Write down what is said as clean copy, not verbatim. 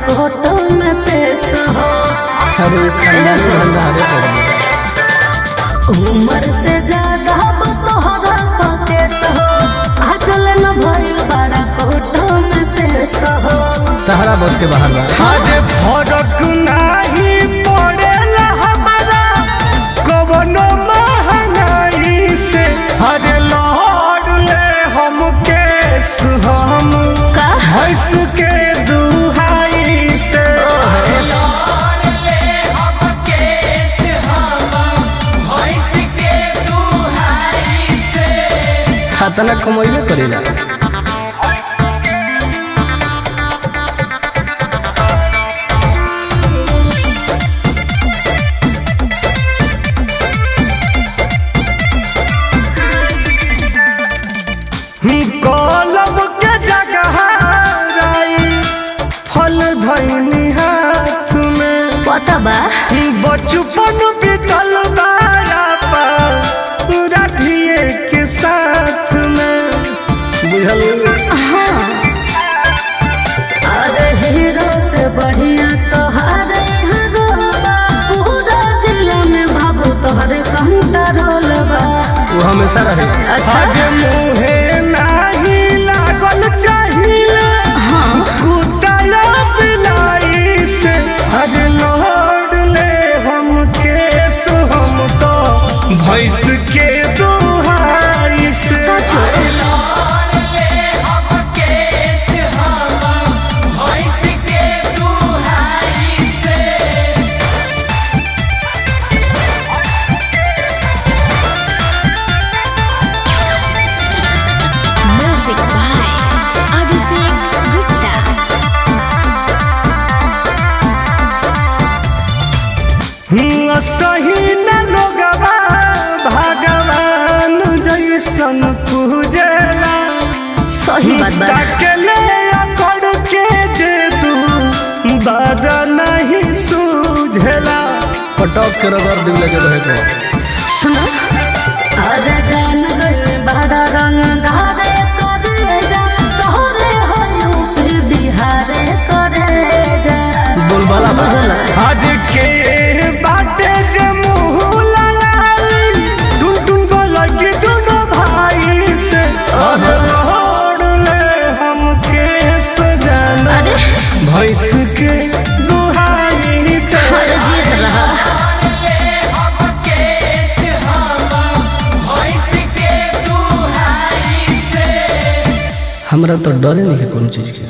Court में पेश हो। उम्र से ज्यादा तोहरा पकेश हो, आजल न भइल बड़ा कोर्ट में पेश हो। तहरा बस के बाहर आज फरक नहीं पड़ेला हमारा कवनो महंगाई से। अरे लहर ले हम केस हम भैंस के दुहाई से। खातना कमैले करेला। कलम के जगह फल धैनी हाथ में पता बा बचपन बीतल राधिए के साथ में बुझल अरे हीरो से बढ़िया तोहरे रोलबा, पूरा जिला में बाबू तोहरे कंट्रोल बा। वो हमेशा रहे। अच्छा आज मुहे नहीं लागल चाहिए कुत्ता बिलाई से। आज लौट ले हम केस हम तो भैंस के दुहाई से। Music by Abhishek Gupta. सही न लोगवा भगवान जैसन पूजेला। सही बात बा। तकले अकड़ के दे तू बादा नहीं सूझेला। पटक के रगड़ दिले के रहे को। सुनो अरे जान गए बड़ा रंग धारे करे जा, तोहरे हो यूपी बिहारे करे जा। बोलबाला बा। आज के बाटे जे मुँह लड़ाई टुन टुन बोलगी दोनों भाई से। लौट ले हम केस जाना अरे भैंस के दुहाई से। अरे जीत रहा हमरा तो डरे नहीं है कोनो चीज के।